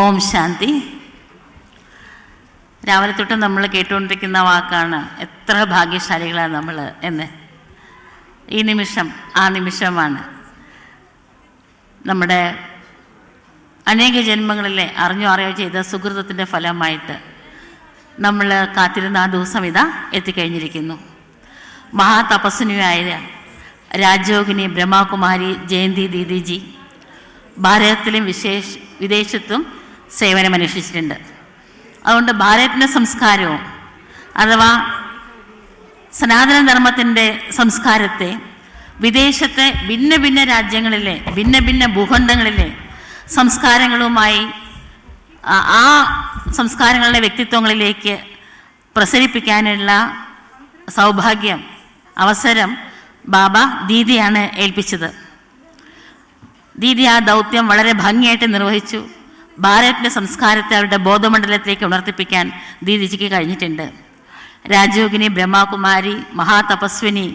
ഓം ശാന്തി. രാവിലെ തൊട്ട് നമ്മൾ കേട്ടുകൊണ്ടിരിക്കുന്ന വാക്കാണ് എത്ര ഭാഗ്യശാലികളാണ് നമ്മൾ എന്ന്. ഈ നിമിഷം ആ നിമിഷമാണ്. നമ്മുടെ അനേക ജന്മങ്ങളിലെ അറിഞ്ഞോ അറിയോ ചെയ്ത സുഹൃതത്തിൻ്റെ ഫലമായിട്ട് നമ്മൾ കാത്തിരുന്ന ആ ദിവസം ഇതാ എത്തിക്കഴിഞ്ഞിരിക്കുന്നു. മഹാതപസ്വിനിയായ രാജയോഗിനി ബ്രഹ്മകുമാരി ജയന്തി ദീദിജി ഭാരതത്തിലും വിദേശത്തും സേവനമനുഷ്ഠിച്ചിട്ടുണ്ട്. അതുകൊണ്ട് ഭാരതത്തിൻ്റെ സംസ്കാരവും അഥവാ സനാതനധർമ്മത്തിൻ്റെ സംസ്കാരത്തെ വിദേശത്തെ ഭിന്ന ഭിന്ന രാജ്യങ്ങളിലെ ഭിന്ന ഭിന്ന ഭൂഖണ്ഡങ്ങളിലെ സംസ്കാരങ്ങളുമായി ആ സംസ്കാരങ്ങളുടെ വ്യക്തിത്വങ്ങളിലേക്ക് പ്രസരിപ്പിക്കാനുള്ള സൗഭാഗ്യം അവസരം ബാബ ദീദിയാണ് ഏൽപ്പിച്ചത്. ദീദി ആ ദൗത്യം വളരെ ഭംഗിയായിട്ട് നിർവഹിച്ചു. ഭാരതത്തിൻ്റെ സംസ്കാരത്തെ അവരുടെ ബോധമണ്ഡലത്തിലേക്ക് ഉണർത്തിപ്പിക്കാൻ ദീദിജിക്ക് കഴിഞ്ഞിട്ടുണ്ട്. രാജയോഗിനി ബ്രഹ്മകുമാരി മഹാതപസ്വിനി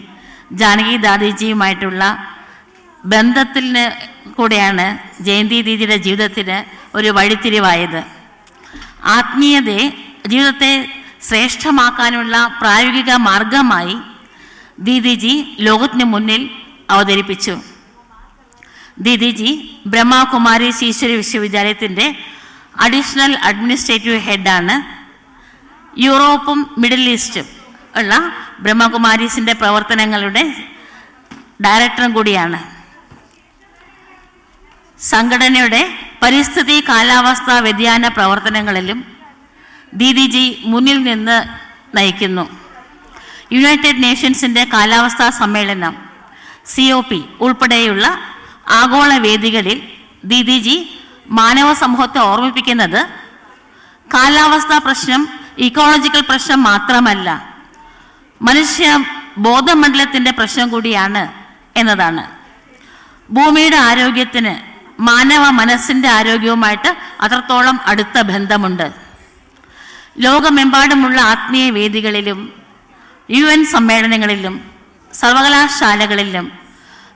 ജാനകി ദാദിജിയുമായിട്ടുള്ള ബന്ധത്തിന് കൂടെയാണ് ജയന്തി ദീദിയുടെ ജീവിതത്തിന് ഒരു വഴിത്തിരിവായത്. ആത്മീയതയെ ജീവിതത്തെ ശ്രേഷ്ഠമാക്കാനുള്ള പ്രായോഗിക മാർഗമായി ദീദിജി ലോകത്തിന് മുന്നിൽ അവതരിപ്പിച്ചു. ദീദിജി ബ്രഹ്മകുമാരി ഈശ്വരി വിശ്വവിദ്യാലയത്തിൻ്റെ അഡീഷണൽ അഡ്മിനിസ്ട്രേറ്റീവ് ഹെഡാണ്. യൂറോപ്പും മിഡിൽ ഈസ്റ്റും ഉള്ള ബ്രഹ്മകുമാരീസിൻ്റെ പ്രവർത്തനങ്ങളുടെ ഡയറക്ടറും കൂടിയാണ്. സംഘടനയുടെ പരിസ്ഥിതി കാലാവസ്ഥാ വ്യതിയാന പ്രവർത്തനങ്ങളിലും ദീദിജി മുന്നിൽ നിന്ന് നയിക്കുന്നു. യുണൈറ്റഡ് നേഷൻസിൻ്റെ കാലാവസ്ഥാ സമ്മേളനം COP ഉൾപ്പെടെയുള്ള ആഗോള വേദികളിൽ ദീദിജി മാനവ സമൂഹത്തെ ഓർമ്മിപ്പിക്കുന്നത് കാലാവസ്ഥാ പ്രശ്നം ഇക്കോളജിക്കൽ പ്രശ്നം മാത്രമല്ല, മനുഷ്യ ബോധമണ്ഡലത്തിൻ്റെ പ്രശ്നം കൂടിയാണ് എന്നതാണ്. ഭൂമിയുടെ ആരോഗ്യത്തിന് മാനവ മനസ്സിൻ്റെ ആരോഗ്യവുമായിട്ട് അത്രത്തോളം അടുത്ത ബന്ധമുണ്ട്. ലോകമെമ്പാടുമുള്ള ആത്മീയ വേദികളിലും UN സമ്മേളനങ്ങളിലും സർവകലാശാലകളിലും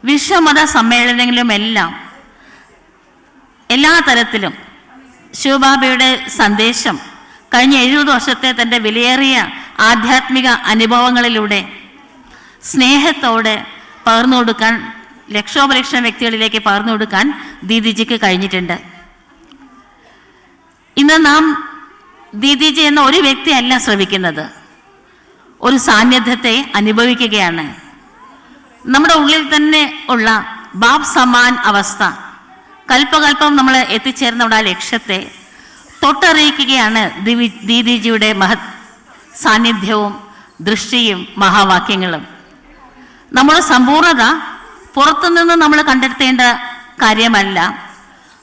വിശ്വമത സമ്മേളനങ്ങളിലുമെല്ലാം എല്ലാ തരത്തിലും ശിവബാബയുടെ സന്ദേശം കഴിഞ്ഞ 70 വർഷത്തെ തൻ്റെ വിലയേറിയ ആധ്യാത്മിക അനുഭവങ്ങളിലൂടെ സ്നേഹത്തോടെ പകർന്നു കൊടുക്കാൻ ലക്ഷോപലക്ഷം വ്യക്തികളിലേക്ക് പകർന്നു കൊടുക്കാൻ ദീദിജിക്ക് കഴിഞ്ഞിട്ടുണ്ട്. ഇന്ന് നാം ദീദിജി എന്ന ഒരു വ്യക്തിയല്ല ശ്രവിക്കുന്നത്, ഒരു സാന്നിധ്യത്തെ അനുഭവിക്കുകയാണ്. നമ്മുടെ ഉള്ളിൽ തന്നെ ഉള്ള ബാബ് സമാൻ അവസ്ഥ കൽപ്പകൽപ്പം നമ്മൾ എത്തിച്ചേർന്ന ആ ലക്ഷ്യത്തെ തൊട്ടറിയിക്കുകയാണ് ദീദിജിയുടെ മഹത് സാന്നിധ്യവും ദൃഷ്ടിയും മഹാവാക്യങ്ങളും. നമ്മുടെ സമ്പൂർണത പുറത്തുനിന്ന് നമ്മൾ കണ്ടെത്തേണ്ട കാര്യമല്ല,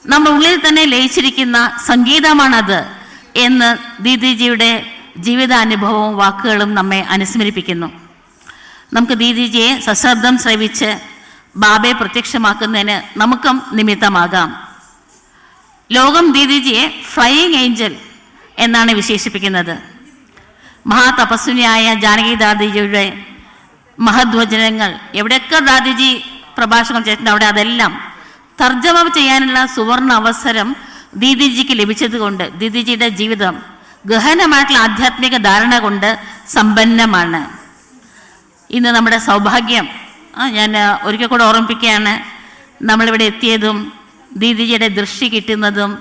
നമ്മുടെ ഉള്ളിൽ തന്നെ ലയിച്ചിരിക്കുന്ന സംഗീതമാണത് എന്ന് ദീദിജിയുടെ ജീവിതാനുഭവവും വാക്കുകളും നമ്മെ അനുസ്മരിപ്പിക്കുന്നു. നമുക്ക് ദീദിജിയെ സശ്രദ്ധം ശ്രവിച്ച് ബാബയെ പ്രത്യക്ഷമാക്കുന്നതിന് നമുക്കും നിമിത്തമാകാം. ലോകം ദീദിജിയെ ഫ്ലൈയിങ് ഏഞ്ചൽ എന്നാണ് വിശേഷിപ്പിക്കുന്നത്. മഹാതപസ്വിനിയായ ജാനകി ദാദിജിയുടെ മഹദ്വചനങ്ങൾ എവിടെയൊക്കെ ദാദിജി പ്രഭാഷണം ചെയ്തിട്ടുണ്ട് അവിടെ അതെല്ലാം തർജ്ജമ ചെയ്യാനുള്ള സുവർണ അവസരം ദീദിജിക്ക് ലഭിച്ചതുകൊണ്ട് ദീദിജിയുടെ ജീവിതം ഗഹനമായിട്ടുള്ള ആധ്യാത്മിക ധാരണ കൊണ്ട് സമ്പന്നമാണ്. ഇന്ന് നമ്മുടെ സൗഭാഗ്യം ഞാൻ ഒരിക്കൽ കൂടെ ഓർമ്മിപ്പിക്കുകയാണ്. നമ്മളിവിടെ എത്തിയതും ദീദിജിയുടെ ദൃഷ്ടി കിട്ടുന്നതും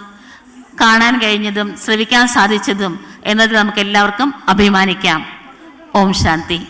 കാണാൻ കഴിഞ്ഞതും ശ്രവിക്കാൻ സാധിച്ചതും എന്നതിൽ നമുക്ക് എല്ലാവർക്കും അഭിമാനിക്കാം. ഓം ശാന്തി.